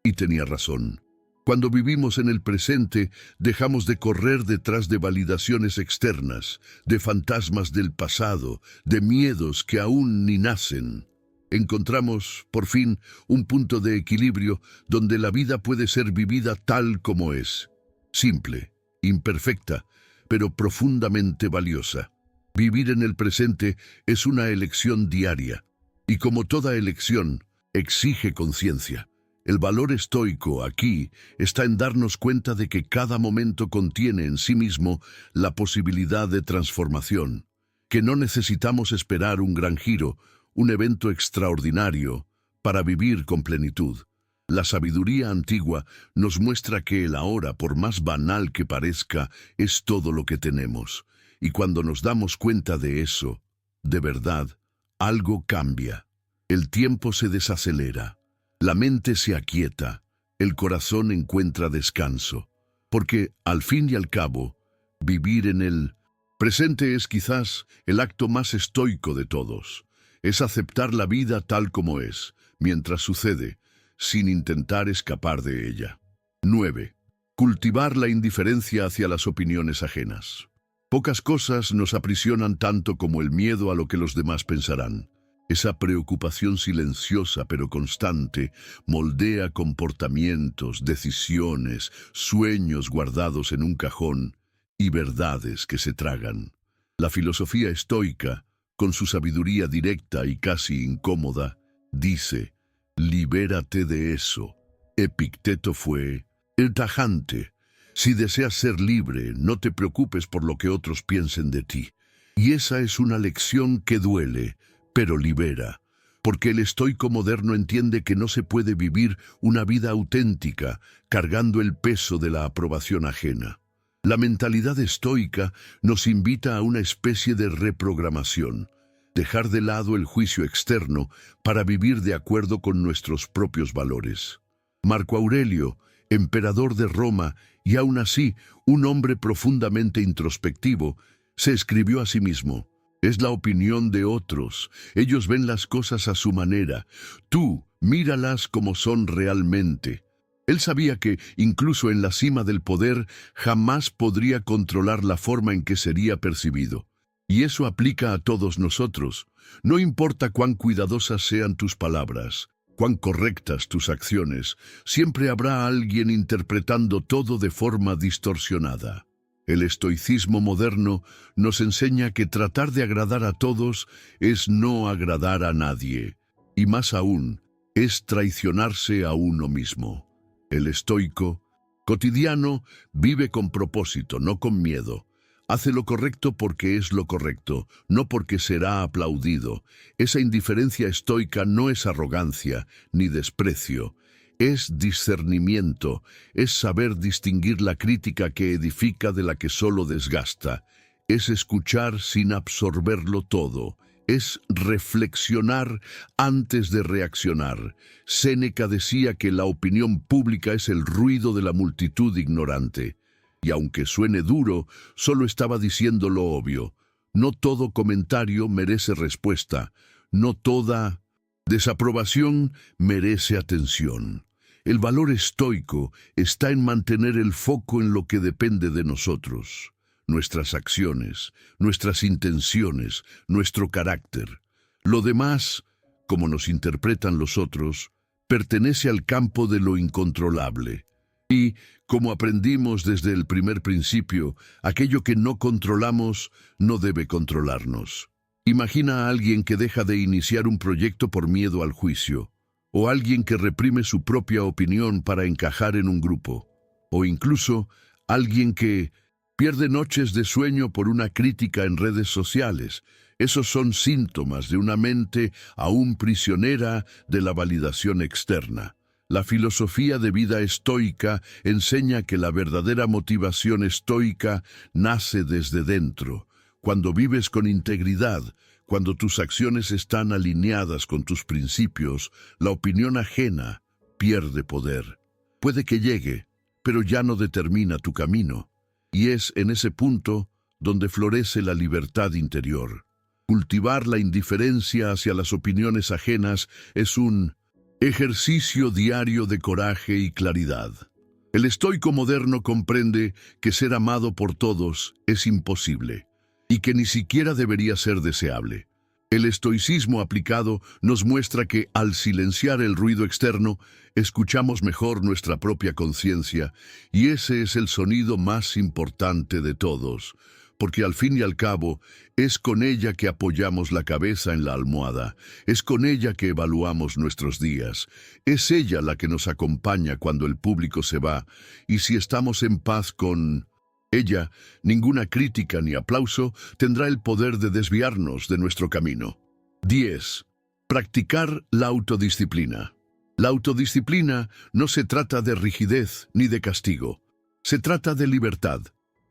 Speaker 1: Y tenía razón. Cuando vivimos en el presente, dejamos de correr detrás de validaciones externas, de fantasmas del pasado, de miedos que aún ni nacen. Encontramos, por fin, un punto de equilibrio donde la vida puede ser vivida tal como es. Simple, imperfecta, pero profundamente valiosa. Vivir en el presente es una elección diaria, y como toda elección, exige conciencia. El valor estoico aquí está en darnos cuenta de que cada momento contiene en sí mismo la posibilidad de transformación, que no necesitamos esperar un gran giro, un evento extraordinario, para vivir con plenitud. La sabiduría antigua nos muestra que el ahora, por más banal que parezca, es todo lo que tenemos. Y cuando nos damos cuenta de eso, de verdad, algo cambia. El tiempo se desacelera. La mente se aquieta, el corazón encuentra descanso, porque, al fin y al cabo, vivir en el presente es quizás el acto más estoico de todos. Es aceptar la vida tal como es, mientras sucede, sin intentar escapar de ella. 9. Cultivar la indiferencia hacia las opiniones ajenas. Pocas cosas nos aprisionan tanto como el miedo a lo que los demás pensarán. Esa preocupación silenciosa pero constante moldea comportamientos, decisiones, sueños guardados en un cajón y verdades que se tragan. La filosofía estoica, con su sabiduría directa y casi incómoda, dice: libérate de eso. Epicteto fue el tajante. Si deseas ser libre, no te preocupes por lo que otros piensen de ti. Y esa es una lección que duele, pero libera. Porque el estoico moderno entiende que no se puede vivir una vida auténtica cargando el peso de la aprobación ajena. La mentalidad estoica nos invita a una especie de reprogramación, dejar de lado el juicio externo para vivir de acuerdo con nuestros propios valores. Marco Aurelio, emperador de Roma y aún así un hombre profundamente introspectivo, se escribió a sí mismo: es la opinión de otros, ellos ven las cosas a su manera, tú míralas como son realmente. Él sabía que, incluso en la cima del poder, jamás podría controlar la forma en que sería percibido. Y eso aplica a todos nosotros. No importa cuán cuidadosas sean tus palabras, cuán correctas tus acciones, siempre habrá alguien interpretando todo de forma distorsionada. El estoicismo moderno nos enseña que tratar de agradar a todos es no agradar a nadie, y más aún, es traicionarse a uno mismo. El estoico, cotidiano, vive con propósito, no con miedo. Hace lo correcto porque es lo correcto, no porque será aplaudido. Esa indiferencia estoica no es arrogancia ni desprecio. Es discernimiento, es saber distinguir la crítica que edifica de la que solo desgasta. Es escuchar sin absorberlo todo. Es reflexionar antes de reaccionar. Séneca decía que la opinión pública es el ruido de la multitud ignorante. Y aunque suene duro, solo estaba diciendo lo obvio. No todo comentario merece respuesta. No toda desaprobación merece atención. El valor estoico está en mantener el foco en lo que depende de nosotros. Nuestras acciones, nuestras intenciones, nuestro carácter. Lo demás, como nos interpretan los otros, pertenece al campo de lo incontrolable. Y, como aprendimos desde el primer principio, aquello que no controlamos no debe controlarnos. Imagina a alguien que deja de iniciar un proyecto por miedo al juicio, o alguien que reprime su propia opinión para encajar en un grupo, o incluso alguien que pierde noches de sueño por una crítica en redes sociales. Esos son síntomas de una mente aún prisionera de la validación externa. La filosofía de vida estoica enseña que la verdadera motivación estoica nace desde dentro. Cuando vives con integridad, cuando tus acciones están alineadas con tus principios, la opinión ajena pierde poder. Puede que llegue, pero ya no determina tu camino. Y es en ese punto donde florece la libertad interior. Cultivar la indiferencia hacia las opiniones ajenas es un ejercicio diario de coraje y claridad. El estoico moderno comprende que ser amado por todos es imposible y que ni siquiera debería ser deseable. El estoicismo aplicado nos muestra que, al silenciar el ruido externo, escuchamos mejor nuestra propia conciencia, y ese es el sonido más importante de todos, porque al fin y al cabo, es con ella que apoyamos la cabeza en la almohada, es con ella que evaluamos nuestros días, es ella la que nos acompaña cuando el público se va, y si estamos en paz con ella, ninguna crítica ni aplauso tendrá el poder de desviarnos de nuestro camino. 10. Practicar la autodisciplina. La autodisciplina no se trata de rigidez ni de castigo. Se trata de libertad.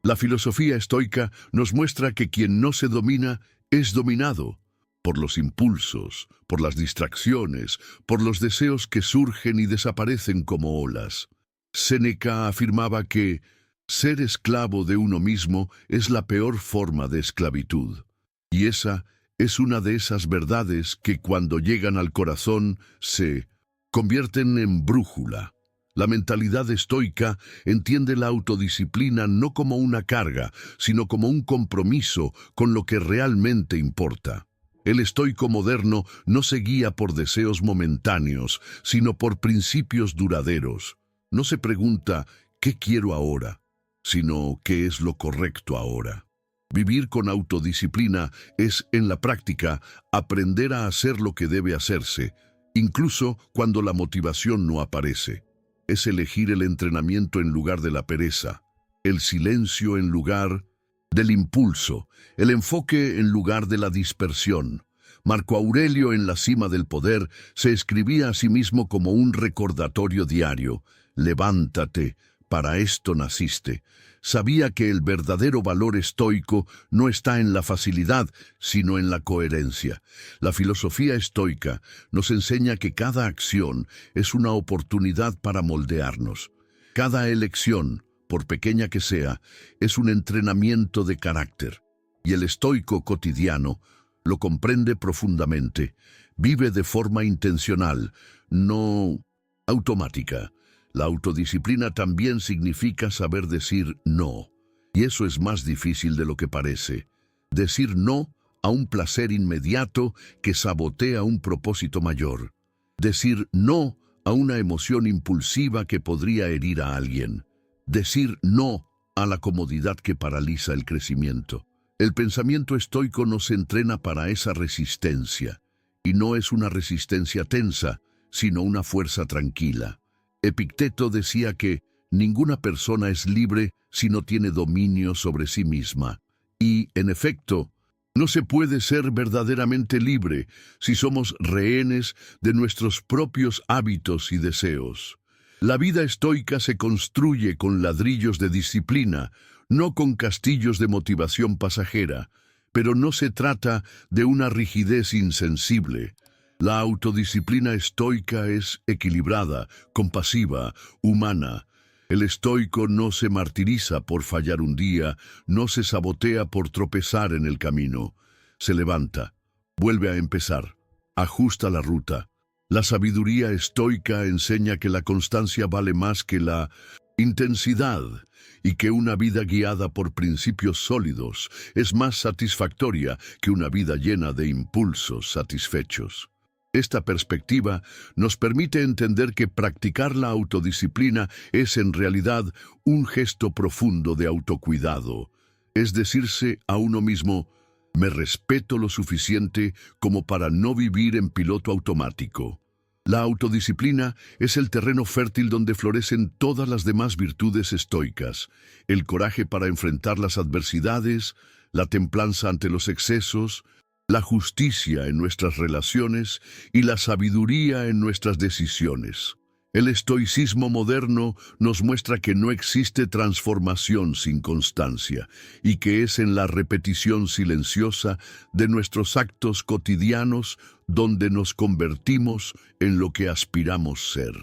Speaker 1: La filosofía estoica nos muestra que quien no se domina es dominado por los impulsos, por las distracciones, por los deseos que surgen y desaparecen como olas. Séneca afirmaba que ser esclavo de uno mismo es la peor forma de esclavitud. Y esa es una de esas verdades que cuando llegan al corazón se convierten en brújula. La mentalidad estoica entiende la autodisciplina no como una carga, sino como un compromiso con lo que realmente importa. El estoico moderno no se guía por deseos momentáneos, sino por principios duraderos. No se pregunta ¿qué quiero ahora?, sino ¿qué es lo correcto ahora? Vivir con autodisciplina es, en la práctica, aprender a hacer lo que debe hacerse, incluso cuando la motivación no aparece. Es elegir el entrenamiento en lugar de la pereza, el silencio en lugar del impulso, el enfoque en lugar de la dispersión. Marco Aurelio, en la cima del poder, se escribía a sí mismo como un recordatorio diario: levántate, para esto naciste. Sabía que el verdadero valor estoico no está en la facilidad, sino en la coherencia. La filosofía estoica nos enseña que cada acción es una oportunidad para moldearnos. Cada elección, por pequeña que sea, es un entrenamiento de carácter. Y el estoico cotidiano lo comprende profundamente. Vive de forma intencional, no automática. La autodisciplina también significa saber decir no. Y eso es más difícil de lo que parece. Decir no a un placer inmediato que sabotea un propósito mayor. Decir no a una emoción impulsiva que podría herir a alguien. Decir no a la comodidad que paraliza el crecimiento. El pensamiento estoico nos entrena para esa resistencia. Y no es una resistencia tensa, sino una fuerza tranquila. Epicteto decía que ninguna persona es libre si no tiene dominio sobre sí misma. Y, en efecto, no se puede ser verdaderamente libre si somos rehenes de nuestros propios hábitos y deseos. La vida estoica se construye con ladrillos de disciplina, no con castillos de motivación pasajera, pero no se trata de una rigidez insensible. La autodisciplina estoica es equilibrada, compasiva, humana. El estoico no se martiriza por fallar un día, no se sabotea por tropezar en el camino. Se levanta, vuelve a empezar, ajusta la ruta. La sabiduría estoica enseña que la constancia vale más que la intensidad y que una vida guiada por principios sólidos es más satisfactoria que una vida llena de impulsos satisfechos. Esta perspectiva nos permite entender que practicar la autodisciplina es en realidad un gesto profundo de autocuidado. Es decirse a uno mismo: me respeto lo suficiente como para no vivir en piloto automático. La autodisciplina es el terreno fértil donde florecen todas las demás virtudes estoicas: el coraje para enfrentar las adversidades, la templanza ante los excesos, la justicia en nuestras relaciones y la sabiduría en nuestras decisiones. El estoicismo moderno nos muestra que no existe transformación sin constancia y que es en la repetición silenciosa de nuestros actos cotidianos donde nos convertimos en lo que aspiramos ser.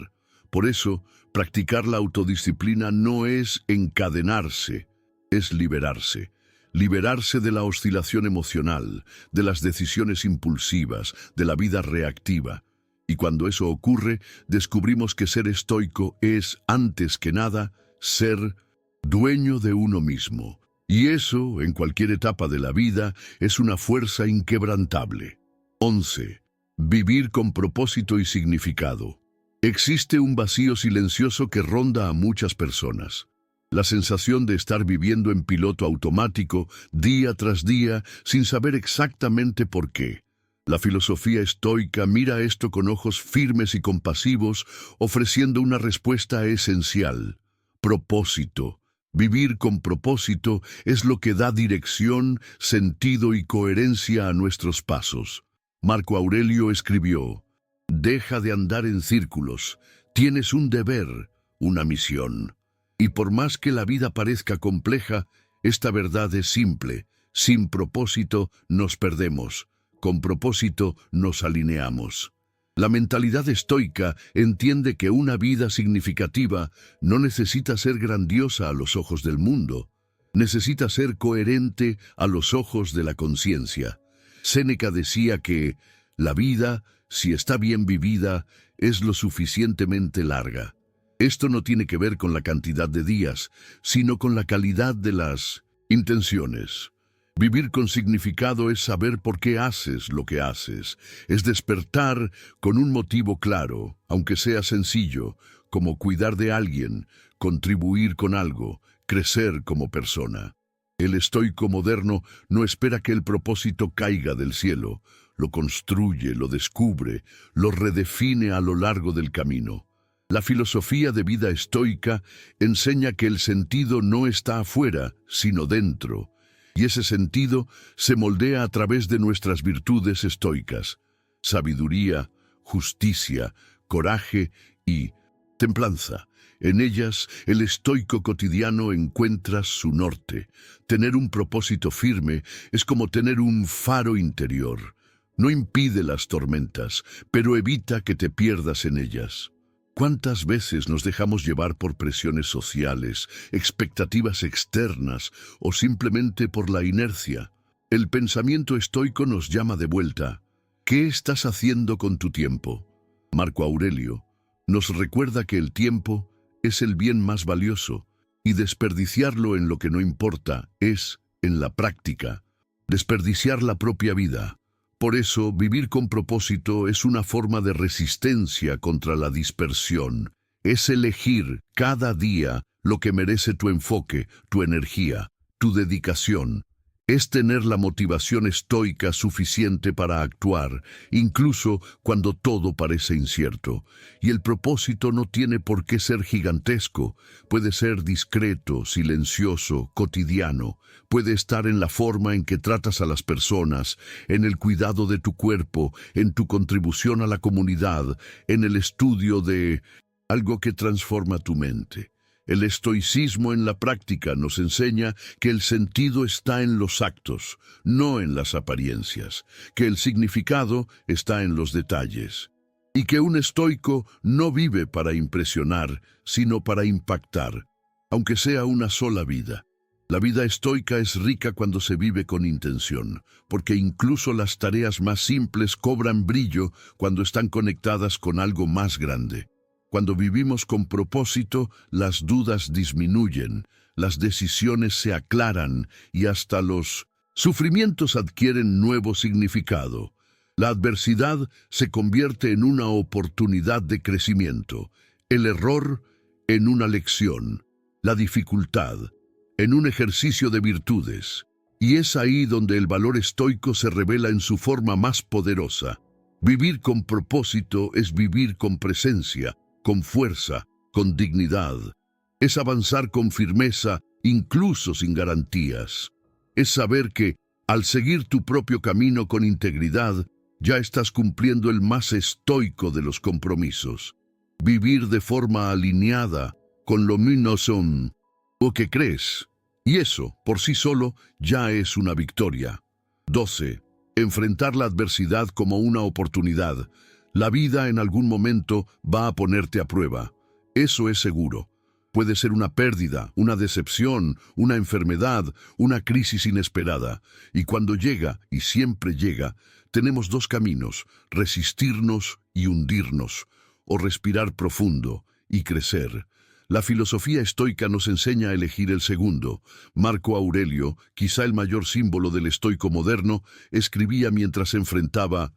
Speaker 1: Por eso, practicar la autodisciplina no es encadenarse, es liberarse. Liberarse de la oscilación emocional, de las decisiones impulsivas, de la vida reactiva. Y cuando eso ocurre, descubrimos que ser estoico es, antes que nada, ser dueño de uno mismo. Y eso, en cualquier etapa de la vida, es una fuerza inquebrantable. 11. Vivir con propósito y significado. Existe un vacío silencioso que ronda a muchas personas. La sensación de estar viviendo en piloto automático, día tras día, sin saber exactamente por qué. La filosofía estoica mira esto con ojos firmes y compasivos, ofreciendo una respuesta esencial: propósito. Vivir con propósito es lo que da dirección, sentido y coherencia a nuestros pasos. Marco Aurelio escribió: deja de andar en círculos, tienes un deber, una misión. Y por más que la vida parezca compleja, esta verdad es simple: sin propósito nos perdemos, con propósito nos alineamos. La mentalidad estoica entiende que una vida significativa no necesita ser grandiosa a los ojos del mundo, necesita ser coherente a los ojos de la conciencia. Séneca decía que la vida, si está bien vivida, es lo suficientemente larga. Esto no tiene que ver con la cantidad de días, sino con la calidad de las intenciones. Vivir con significado es saber por qué haces lo que haces, es despertar con un motivo claro, aunque sea sencillo, como cuidar de alguien, contribuir con algo, crecer como persona. El estoico moderno no espera que el propósito caiga del cielo, lo construye, lo descubre, lo redefine a lo largo del camino. La filosofía de vida estoica enseña que el sentido no está afuera, sino dentro, y ese sentido se moldea a través de nuestras virtudes estoicas: sabiduría, justicia, coraje y templanza. En ellas, el estoico cotidiano encuentra su norte. Tener un propósito firme es como tener un faro interior. No impide las tormentas, pero evita que te pierdas en ellas. ¿Cuántas veces nos dejamos llevar por presiones sociales, expectativas externas o simplemente por la inercia? El pensamiento estoico nos llama de vuelta. ¿Qué estás haciendo con tu tiempo? Marco Aurelio nos recuerda que el tiempo es el bien más valioso y desperdiciarlo en lo que no importa es, en la práctica, desperdiciar la propia vida. Por eso, vivir con propósito es una forma de resistencia contra la dispersión. Es elegir cada día lo que merece tu enfoque, tu energía, tu dedicación. Es tener la motivación estoica suficiente para actuar, incluso cuando todo parece incierto. Y el propósito no tiene por qué ser gigantesco. Puede ser discreto, silencioso, cotidiano. Puede estar en la forma en que tratas a las personas, en el cuidado de tu cuerpo, en tu contribución a la comunidad, en el estudio de algo que transforma tu mente. El estoicismo en la práctica nos enseña que el sentido está en los actos, no en las apariencias, que el significado está en los detalles, y que un estoico no vive para impresionar, sino para impactar, aunque sea una sola vida. La vida estoica es rica cuando se vive con intención, porque incluso las tareas más simples cobran brillo cuando están conectadas con algo más grande. Cuando vivimos con propósito, las dudas disminuyen, las decisiones se aclaran y hasta los sufrimientos adquieren nuevo significado. La adversidad se convierte en una oportunidad de crecimiento, el error en una lección, la dificultad en un ejercicio de virtudes. Y es ahí donde el valor estoico se revela en su forma más poderosa. Vivir con propósito es vivir con presencia, con fuerza, con dignidad. Es avanzar con firmeza, incluso sin garantías. Es saber que, al seguir tu propio camino con integridad, ya estás cumpliendo el más estoico de los compromisos. Vivir de forma alineada con lo minoso o que crees. Y eso, por sí solo, ya es una victoria. 12. Enfrentar la adversidad como una oportunidad. La vida en algún momento va a ponerte a prueba. Eso es seguro. Puede ser una pérdida, una decepción, una enfermedad, una crisis inesperada. Y cuando llega, y siempre llega, tenemos dos caminos: resistirnos y hundirnos, o respirar profundo y crecer. La filosofía estoica nos enseña a elegir el segundo. Marco Aurelio, quizá el mayor símbolo del estoico moderno, escribía mientras enfrentaba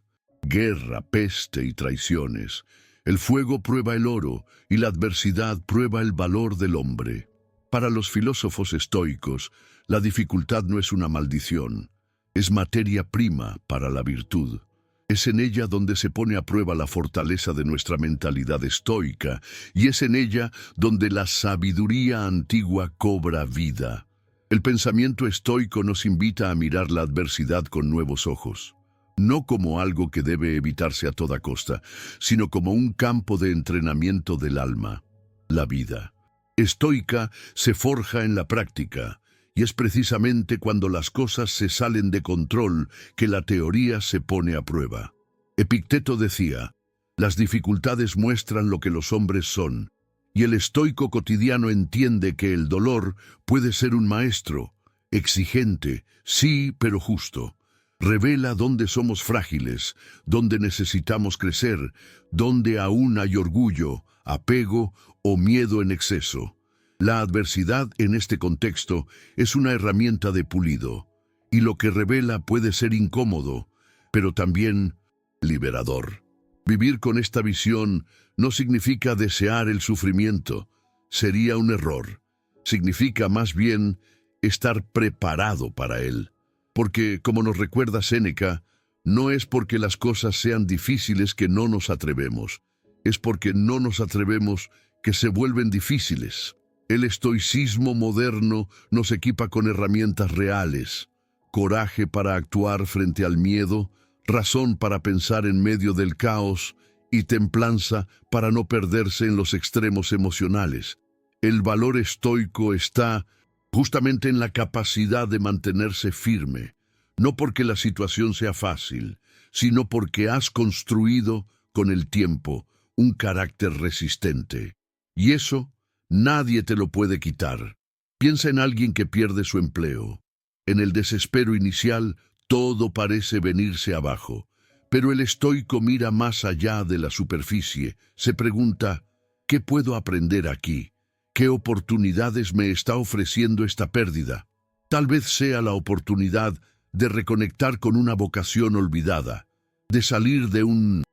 Speaker 1: guerra, peste y traiciones. El fuego prueba el oro y la adversidad prueba el valor del hombre. Para los filósofos estoicos, la dificultad no es una maldición, es materia prima para la virtud. Es en ella donde se pone a prueba la fortaleza de nuestra mentalidad estoica, y es en ella donde la sabiduría antigua cobra vida. El pensamiento estoico nos invita a mirar la adversidad con nuevos ojos. No como algo que debe evitarse a toda costa, sino como un campo de entrenamiento del alma. La vida estoica se forja en la práctica, y es precisamente cuando las cosas se salen de control que la teoría se pone a prueba. Epicteto decía: las dificultades muestran lo que los hombres son, y el estoico cotidiano entiende que el dolor puede ser un maestro, exigente, sí, pero justo. Revela dónde somos frágiles, dónde necesitamos crecer, dónde aún hay orgullo, apego o miedo en exceso. La adversidad en este contexto es una herramienta de pulido, y lo que revela puede ser incómodo, pero también liberador. Vivir con esta visión no significa desear el sufrimiento, sería un error. Significa más bien estar preparado para él. Porque, como nos recuerda Séneca, no es porque las cosas sean difíciles que no nos atrevemos. es porque no nos atrevemos que se vuelven difíciles. El estoicismo moderno nos equipa con herramientas reales, coraje para actuar frente al miedo, razón para pensar en medio del caos y templanza para no perderse en los extremos emocionales. El valor estoico está justamente en la capacidad de mantenerse firme, no porque la situación sea fácil, sino porque has construido con el tiempo un carácter resistente. Y eso nadie te lo puede quitar. Piensa en alguien que pierde su empleo. En el desespero inicial, todo parece venirse abajo. Pero el estoico mira más allá de la superficie. Se pregunta, ¿qué puedo aprender aquí? ¿Qué oportunidades me está ofreciendo esta pérdida? Tal vez sea la oportunidad de reconectar con una vocación olvidada, de salir de un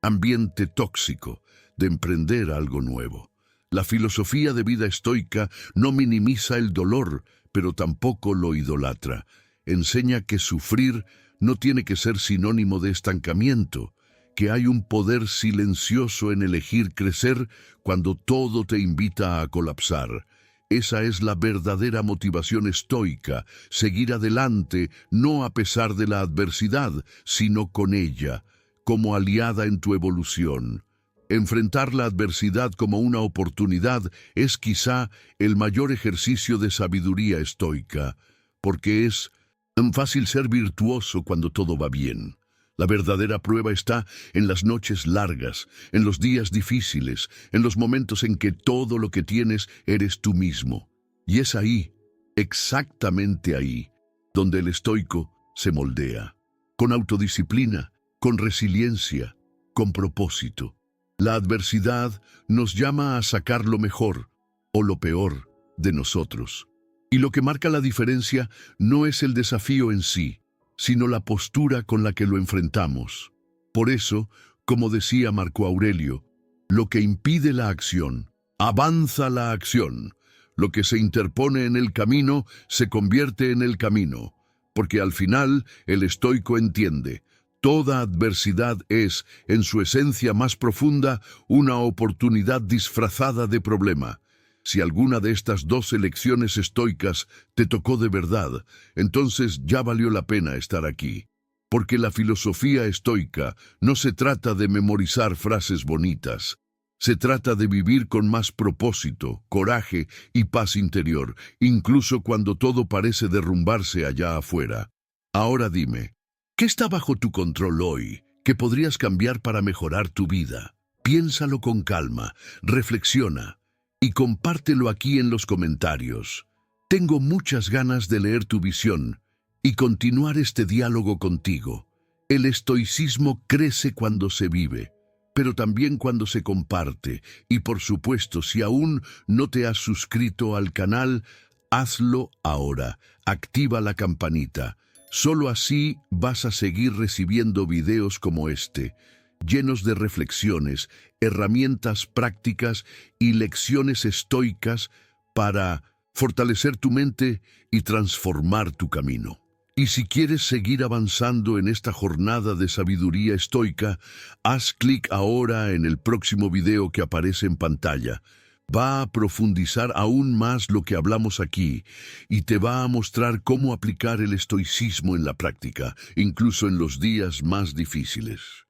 Speaker 1: ambiente tóxico, de emprender algo nuevo. La filosofía de vida estoica no minimiza el dolor, pero tampoco lo idolatra. Enseña que sufrir no tiene que ser sinónimo de estancamiento, que hay un poder silencioso en elegir crecer cuando todo te invita a colapsar. Esa es la verdadera motivación estoica, seguir adelante no a pesar de la adversidad, sino con ella, como aliada en tu evolución. Enfrentar la adversidad como una oportunidad es quizá el mayor ejercicio de sabiduría estoica, porque es fácil ser virtuoso cuando todo va bien. La verdadera prueba está en las noches largas, en los días difíciles, en los momentos en que todo lo que tienes eres tú mismo. Y es ahí, exactamente ahí, donde el estoico se moldea, con autodisciplina, con resiliencia, con propósito. La adversidad nos llama a sacar lo mejor o lo peor de nosotros. Y lo que marca la diferencia no es el desafío en sí, sino la postura con la que lo enfrentamos. Por eso, como decía Marco Aurelio, lo que impide la acción, avanza la acción. Lo que se interpone en el camino se convierte en el camino, porque al final el estoico entiende, toda adversidad es, en su esencia más profunda, una oportunidad disfrazada de problema. Si alguna de estas dos elecciones estoicas te tocó de verdad, entonces ya valió la pena estar aquí. Porque la filosofía estoica no se trata de memorizar frases bonitas. Se trata de vivir con más propósito, coraje y paz interior, incluso cuando todo parece derrumbarse allá afuera. Ahora dime, ¿qué está bajo tu control hoy que podrías cambiar para mejorar tu vida? Piénsalo con calma, reflexiona y compártelo aquí en los comentarios. Tengo muchas ganas de leer tu visión y continuar este diálogo contigo. El estoicismo crece cuando se vive, pero también cuando se comparte. Y por supuesto, si aún no te has suscrito al canal, hazlo ahora. Activa la campanita. Solo así vas a seguir recibiendo videos como este, llenos de reflexiones, herramientas prácticas y lecciones estoicas para fortalecer tu mente y transformar tu camino. Y si quieres seguir avanzando en esta jornada de sabiduría estoica, haz clic ahora en el próximo video que aparece en pantalla. Va a profundizar aún más lo que hablamos aquí y te va a mostrar cómo aplicar el estoicismo en la práctica, incluso en los días más difíciles.